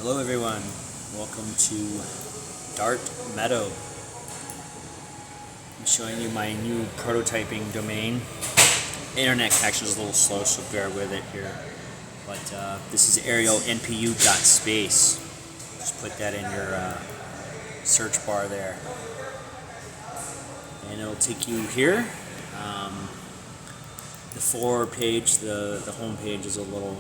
Hello everyone, welcome to Dart Meadow. I'm showing you my new prototyping domain. Internet connection is a little slow, so bear with it here. But this is Ariel NPU.space. Just put that in your search bar there. And it'll take you here. The forward page, the home page is a little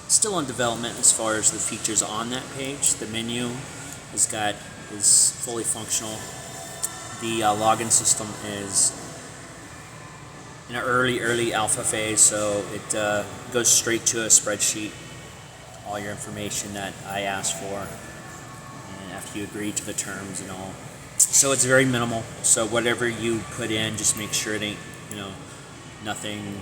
still in development as far as the features on that page. The menu is fully functional. The login system is in an early alpha phase, so it goes straight to a spreadsheet, all your information that I asked for, and after you agree to the terms and all. So it's very minimal. So whatever you put in, just make sure it ain't, nothing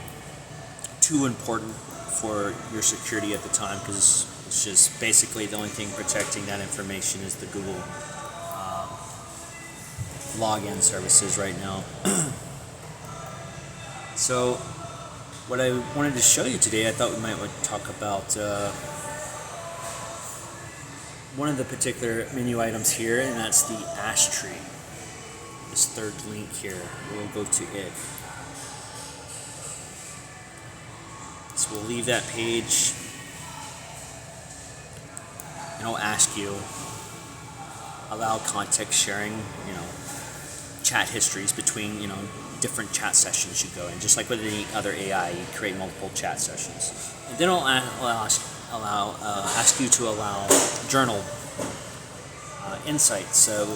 too important for your security at the time, because it's just basically the only thing protecting that information is the Google login services right now. So what I wanted to show you today, I thought we might want to talk about one of the particular menu items here, and that's the ash tree. This third link here, we'll go to it. So we'll leave that page, and I'll ask you, allow context sharing, chat histories between, different chat sessions you go in. Just like with any other AI, you create multiple chat sessions. And then I'll ask you to allow journal insights. So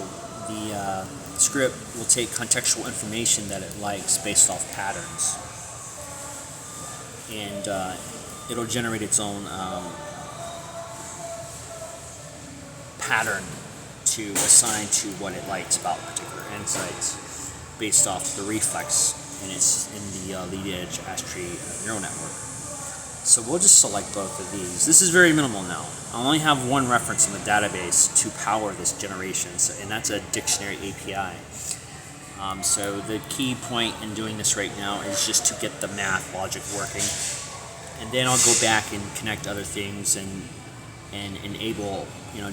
the script will take contextual information that it likes based off patterns, and it'll generate its own pattern to assign to what it likes about particular insights based off the Reflex, and it's in the lead edge ash tree neural network. So we'll just select both of these. This is very minimal now. I only have one reference in the database to power this generation, and that's a dictionary API. So the key point in doing this right now is just to get the math logic working, and then I'll go back and connect other things and enable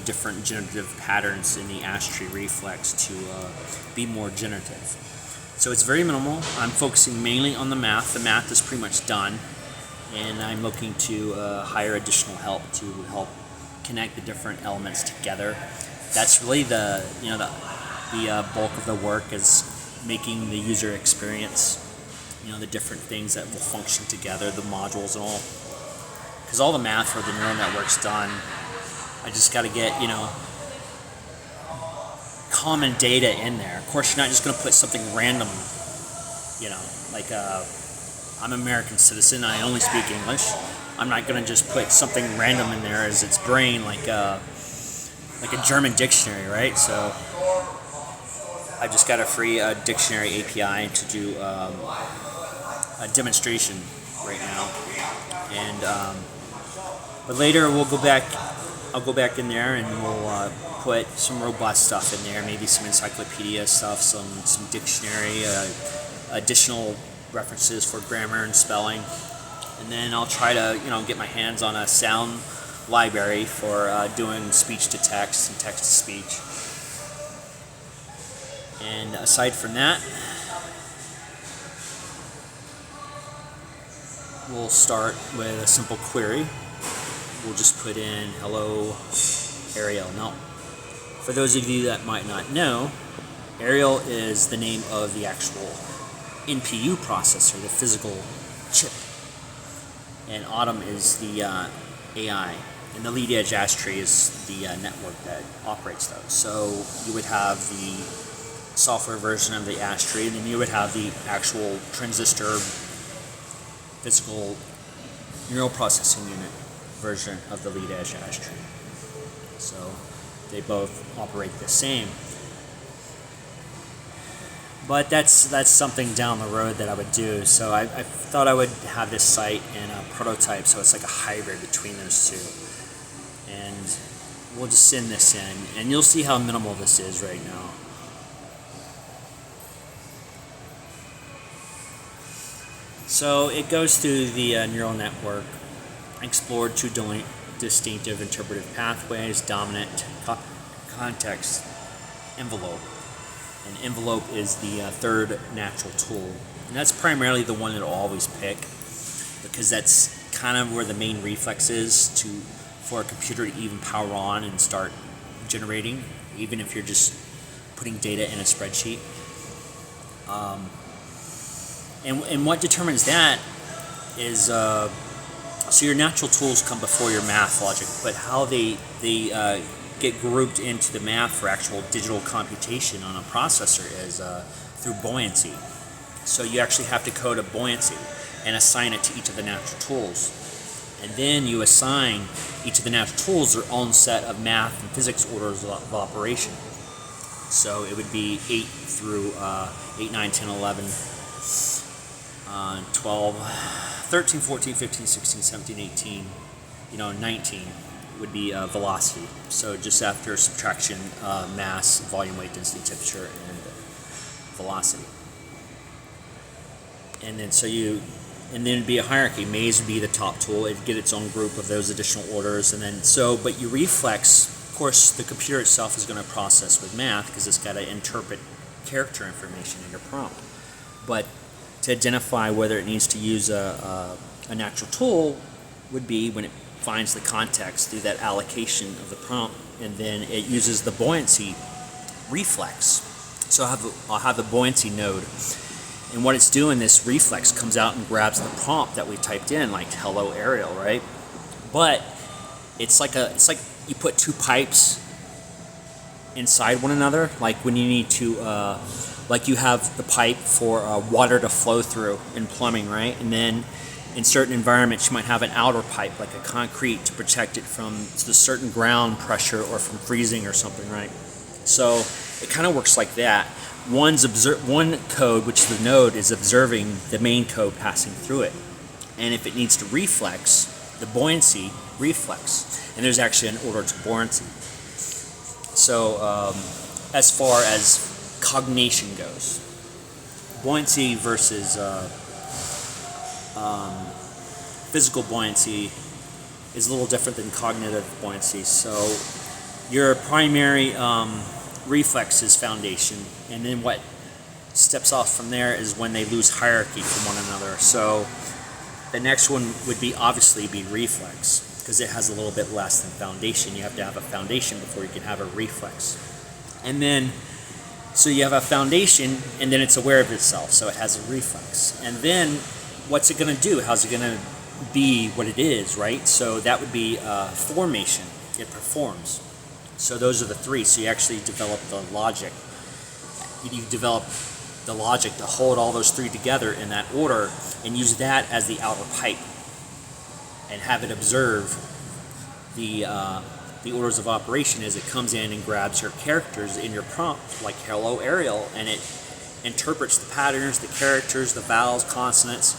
different generative patterns in the ash tree Reflex to be more generative. So it's very minimal. I'm focusing mainly on the math. The math is pretty much done, and I'm looking to hire additional help to help connect the different elements together. That's really the bulk of the work, is making the user experience, the different things that will function together, the modules and all. Because all the math for the neural network's done. I just got to get, common data in there. Of course, you're not just going to put something random, like I'm an American citizen, I only speak English. I'm not going to just put something random in there as its brain, like a German dictionary, right? So I just got a free dictionary API to do a demonstration right now, and but later I'll go back in there and we'll put some robust stuff in there, maybe some encyclopedia stuff, some dictionary, additional references for grammar and spelling, and then I'll try to get my hands on a sound library for doing speech to text and text to speech. And aside from that, we'll start with a simple query. We'll just put in hello Ariel. Now, for those of you that might not know, Ariel is the name of the actual NPU processor, the physical chip, and Autumn is the AI, and the lead edge ash tree is the network that operates those. So you would have the software version of the ash tree, and then you would have the actual transistor physical neural processing unit version of the lead edge ash tree. So they both operate the same. But that's something down the road that I would do. So I thought I would have this site in a prototype, so it's like a hybrid between those two. And we'll just send this in, and you'll see how minimal this is right now. So it goes through the neural network, explored two distinctive interpretive pathways, dominant context, envelope. And envelope is the third natural tool. And that's primarily the one that I'll always pick, because that's kind of where the main reflex is for a computer to even power on and start generating, even if you're just putting data in a spreadsheet. And what determines that is, so your natural tools come before your math logic, but how they get grouped into the math for actual digital computation on a processor is through buoyancy. So you actually have to code a buoyancy and assign it to each of the natural tools. And then you assign each of the natural tools their own set of math and physics orders of operation. So it would be 8 through 8, 9, 10, 11, 12, 13, 14, 15, 16, 17, 18, 19 would be velocity. So just after subtraction, mass, volume, weight, density, temperature, and velocity. And then and then it'd be a hierarchy. Maze would be the top tool. It'd get its own group of those additional orders. And then but your reflex, of course, the computer itself is going to process with math because it's got to interpret character information in your prompt. But to identify whether it needs to use a natural tool would be when it finds the context through that allocation of the prompt, and then it uses the buoyancy reflex. So I'll have the buoyancy node, and what it's doing, this reflex comes out and grabs the prompt that we typed in, like "Hello Ariel," right? But it's like you put two pipes inside one another, like when you need to, like you have the pipe for water to flow through in plumbing, right? And then in certain environments, you might have an outer pipe, like a concrete, to protect it from the certain ground pressure or from freezing or something, right? So it kind of works like that. One code, which is the node, is observing the main code passing through it. And if it needs to reflex, the buoyancy reflex. And there's actually an order to buoyancy. So as far as cognition goes, buoyancy versus physical buoyancy is a little different than cognitive buoyancy. So your primary reflex is foundation, and then what steps off from there is when they lose hierarchy from one another. So the next one would obviously be reflex, because it has a little bit less than foundation. You have to have a foundation before you can have a reflex. And then, so you have a foundation, and then it's aware of itself, so it has a reflex. And then, what's it going to do? How's it going to be what it is, right? So that would be formation. It performs. So those are the three. So you actually develop the logic. You develop the logic to hold all those three together in that order and use that as the outer pipe and have it observe the orders of operation as it comes in and grabs your characters in your prompt, like "Hello Ariel," and it interprets the patterns, the characters, the vowels, consonants,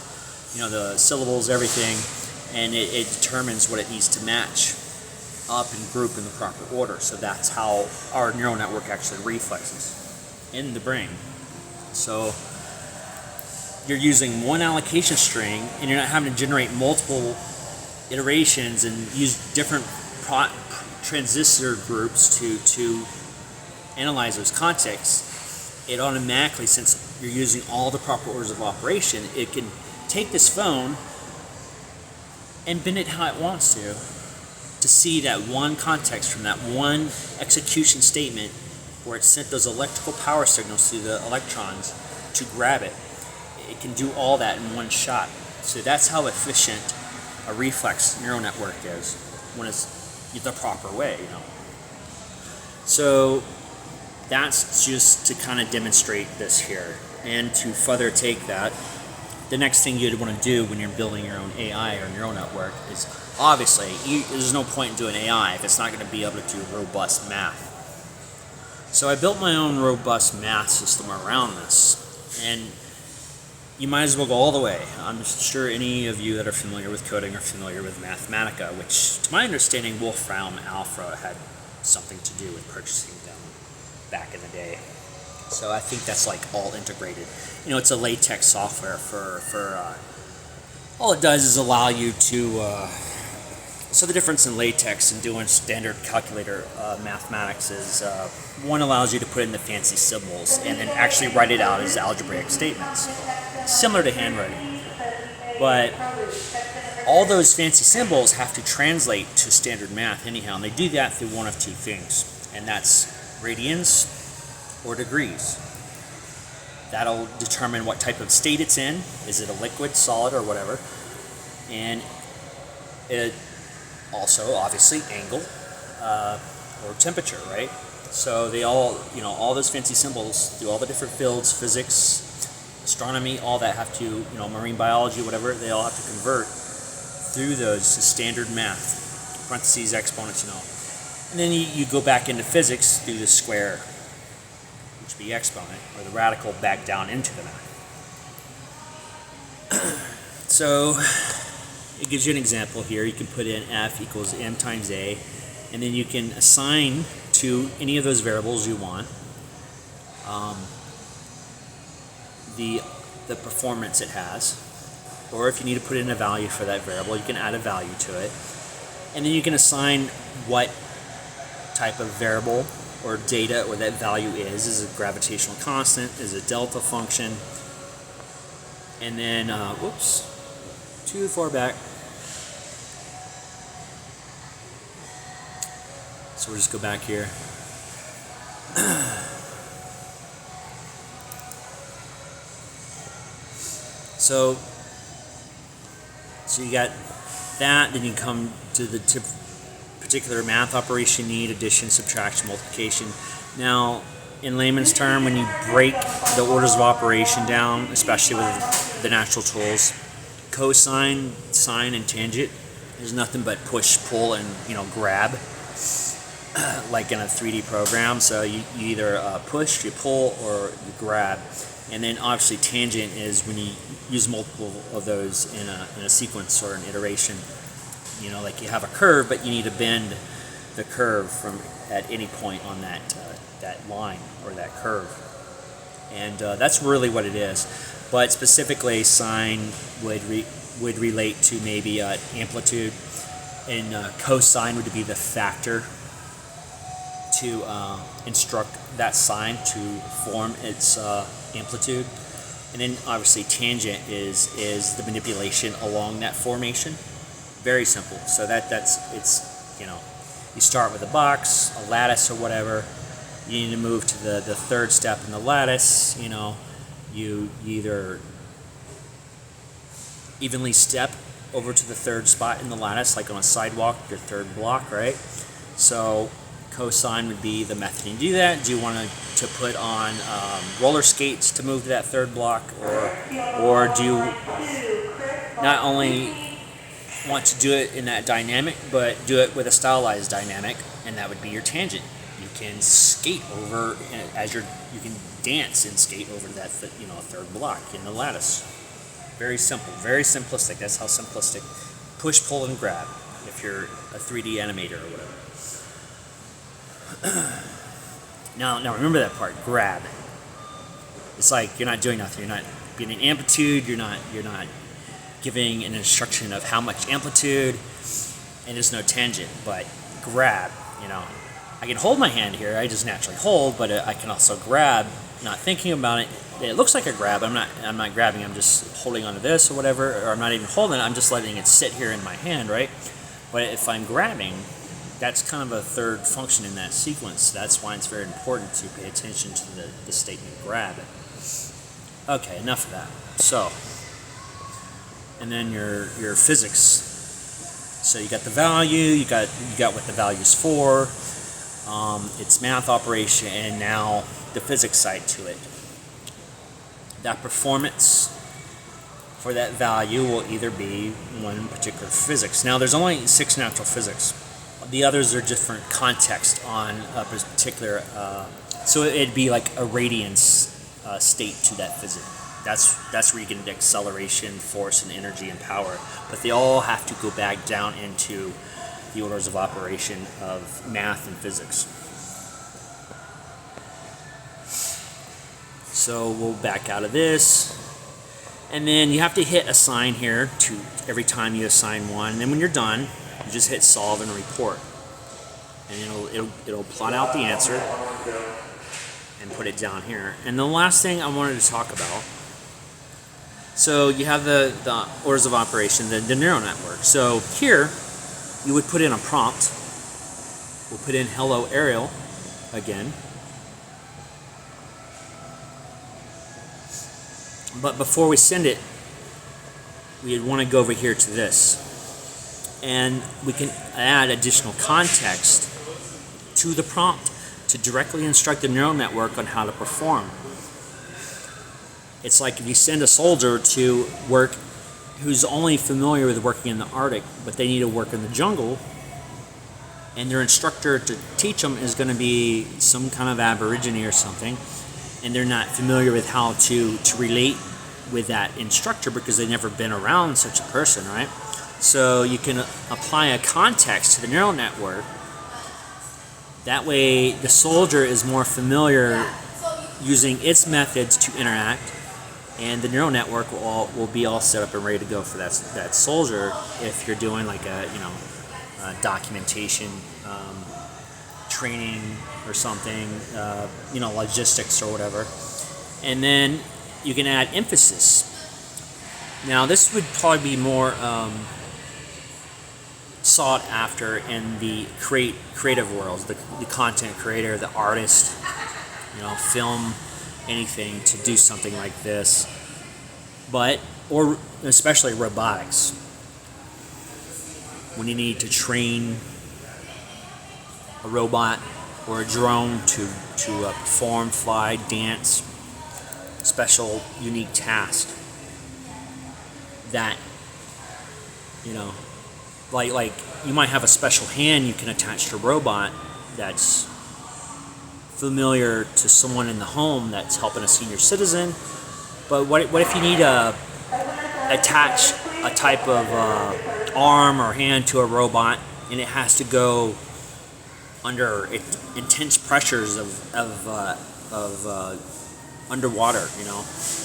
the syllables, everything, and it determines what it needs to match up and group in the proper order. So that's how our neural network actually reflexes in the brain. So you're using one allocation string, and you're not having to generate multiple iterations and use different transistor groups to analyze those contexts. It automatically, since you're using all the proper orders of operation, it can take this phone and bend it how it wants to see that one context from that one execution statement where it sent those electrical power signals to the electrons to grab it. It can do all that in one shot. So that's how efficient a reflex neural network is when it's the proper way, So that's just to kind of demonstrate this here. And to further take that, the next thing you'd want to do when you're building your own AI or neural network is, obviously, there's no point in doing AI if it's not going to be able to do robust math. So I built my own robust math system around this, and you might as well go all the way. I'm sure any of you that are familiar with coding are familiar with Mathematica, which, to my understanding, Wolfram Alpha had something to do with purchasing them back in the day. So I think that's like all integrated. It's a latex software for all it does is allow you to So the difference in latex and doing standard calculator mathematics is one allows you to put in the fancy symbols and then actually write it out as algebraic statements, similar to handwriting. But all those fancy symbols have to translate to standard math anyhow, and they do that through one of two things, and that's radians or degrees. That'll determine what type of state it's in. Is it a liquid, solid, or whatever? And it also, obviously, angle or temperature, right? So they all, all those fancy symbols through all the different fields, physics, astronomy, all that have to, marine biology, whatever, they all have to convert through those to standard math, parentheses, exponents, And then you go back into physics through the square, which would be exponent, or the radical back down into the math. So it gives you an example here. You can put in F equals M times A, and then you can assign to any of those variables you want the performance it has, or if you need to put in a value for that variable, you can add a value to it, and then you can assign what type of variable or data or that value is. Is it a gravitational constant? Is it a delta function? And then, whoops, too far back. So we'll just go back here. So you got that, then you come to the particular math operation you need: addition, subtraction, multiplication. Now, in layman's term, when you break the orders of operation down, especially with the natural tools, cosine, sine, and tangent is nothing but push, pull, and grab, like in a 3D program. So you either push, you pull, or you grab. And then obviously tangent is when you use multiple of those in a sequence or an iteration. Like you have a curve, but you need to bend the curve from at any point on that line or that curve. And that's really what it is. But specifically, sine would relate to maybe amplitude, and cosine would be the factor to instruct that sine to form its amplitude. And then obviously tangent is the manipulation along that formation. Very simple. So it's you start with a box, a lattice, or whatever. You need to move to the third step in the lattice. You either evenly step over to the third spot in the lattice, like on a sidewalk, your third block, right? So cosine would be the method you do that. Do you want to put on roller skates to move to that third block, or do you not only want to do it in that dynamic, but do it with a stylized dynamic, and that would be your tangent. You can skate over you can dance and skate over that third block in the lattice. Very simple, very simplistic. That's how simplistic. Push, pull, and grab if you're a 3D animator or whatever. Now remember that part, grab. It's like you're not doing nothing. You're not getting amplitude. You're not giving an instruction of how much amplitude, and there's no tangent. But grab, I can hold my hand here. I just naturally hold, but I can also grab, not thinking about it. It looks like a grab. I'm not grabbing. I'm just holding onto this or whatever, or I'm not even holding it. I'm just letting it sit here in my hand, right? But if I'm grabbing, that's kind of a third function in that sequence. That's why it's very important to pay attention to the statement grab. Okay, enough of that. So, and then your physics. So you got the value, you got what the value's for, its math operation, and now the physics side to it. That performance for that value will either be one particular physics. Now there's only 6 natural physics. The others are different context on a particular, so it'd be like a radiance state to that physics. That's where you get into acceleration, force, and energy and power. But they all have to go back down into the orders of operation of math and physics. So we'll back out of this. And then you have to hit assign here to every time you assign one. And then when you're done, You just hit solve and report, and it'll plot out the answer and put it down here. And the last thing I wanted to talk about, so you have the orders of operation, the neural network. So here you would put in a prompt. We'll put in hello Ariel again. But before we send it, we'd want to go over here to this. And we can add additional context to the prompt to directly instruct the neural network on how to perform. It's like if you send a soldier to work who's only familiar with working in the Arctic, but they need to work in the jungle, and their instructor to teach them is going to be some kind of aborigine or something, and they're not familiar with how to relate with that instructor because they've never been around such a person, right? So you can apply a context to the neural network. That way the soldier is more familiar using its methods to interact, and the neural network will be all set up and ready to go for that soldier if you're doing like a documentation training or something, logistics or whatever. And then you can add emphasis. Now this would probably be more sought after in the creative worlds, the content creator, the artist, film anything to do something like this, or especially robotics, when you need to train a robot or a drone to perform, fly, dance, special, unique task that, like you might have a special hand you can attach to a robot that's familiar to someone in the home that's helping a senior citizen. But what if you need to attach a type of arm or hand to a robot, and it has to go under intense pressures of underwater,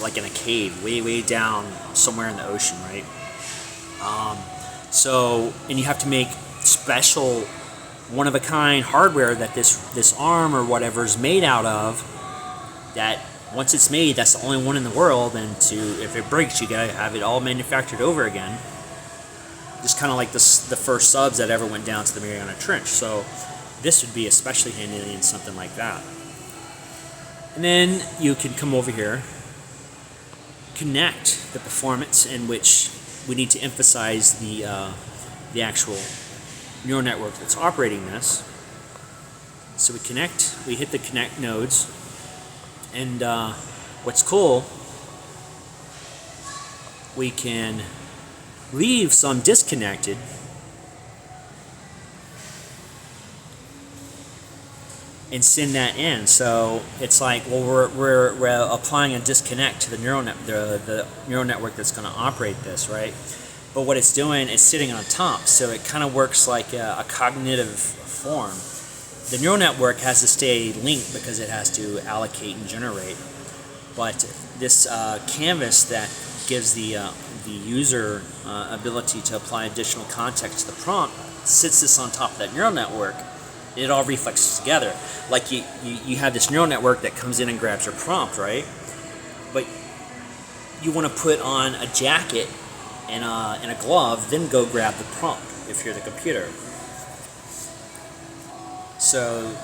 like in a cave, way down somewhere in the ocean, right? And you have to make special, one-of-a-kind hardware that this arm or whatever is made out of, that once it's made, that's the only one in the world, and if it breaks, you gotta have it all manufactured over again. Just kind of like the first subs that ever went down to the Mariana Trench. So this would be especially handy in something like that. And then you can come over here, connect the performance in which we need to emphasize the actual neural network that's operating this. So we hit the connect nodes, and what's cool, we can leave some disconnected and send that in. So it's like, well, we're applying a disconnect to the neural network that's going to operate this, right? But what it's doing is sitting on top, so it kind of works like a cognitive form. The neural network has to stay linked because it has to allocate and generate. But this canvas that gives the user ability to apply additional context to the prompt sits this on top of that neural network. It all reflexes together. Like you have this neural network that comes in and grabs your prompt, right? But you want to put on a jacket and a glove, then go grab the prompt if you're the computer. So,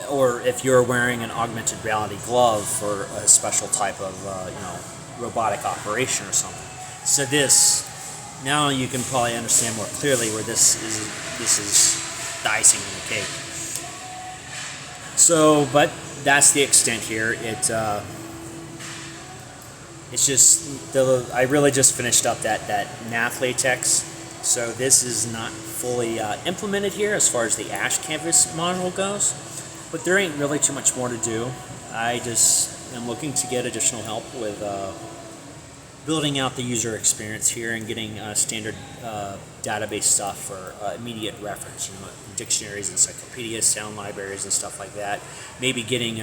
or if you're wearing an augmented reality glove for a special type of robotic operation or something. So now you can probably understand more clearly where this is the icing on the cake. So, but that's the extent here. It's just I really just finished up that math latex. So this is not fully implemented here as far as the Ash Canvas module goes, but there ain't really too much more to do. I just am looking to get additional help with building out the user experience here and getting standard database stuff for immediate reference, dictionaries, encyclopedias, sound libraries, and stuff like that. Maybe getting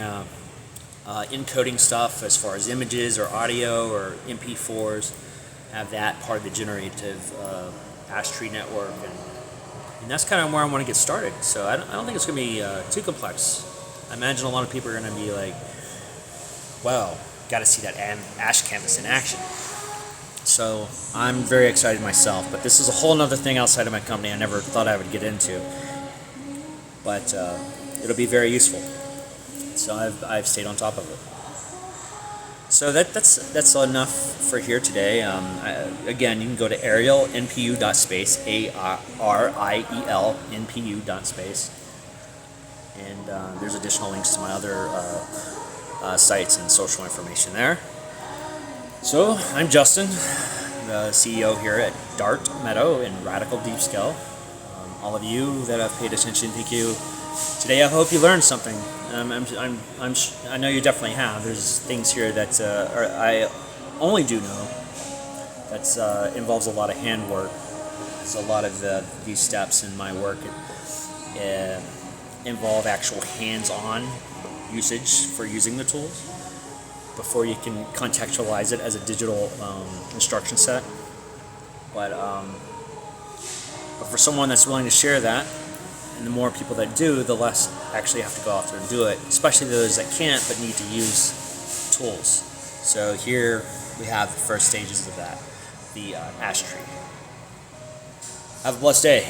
encoding stuff as far as images or audio or MP4s, have that part of the generative Ash tree network, and And that's kind of where I want to get started. So I don't think it's going to be too complex. I imagine a lot of people are going to be like, wow, got to see that ash canvas in action. So I'm very excited myself, but this is a whole nother thing outside of my company I never thought I would get into. But it'll be very useful. So I've stayed on top of it. So that's enough for here today. Again, you can go to Ariel NPU.space, ARIEL NPU.space, and there's additional links to my other sites and social information there. So I'm Justin, the CEO here at Dart Meadow in Radical Deep Scale. All of you that have paid attention, thank you. Today, I hope you learned something. I know you definitely have. There's things here that I only do know that involves a lot of handwork. There's a lot of these steps in my work involve actual hands-on usage for using the tools before you can contextualize it as a digital instruction set. But for someone that's willing to share that, and the more people that do, the less actually have to go out there and do it, especially those that can't but need to use tools. So here we have the first stages of that, the ash tree. Have a blessed day.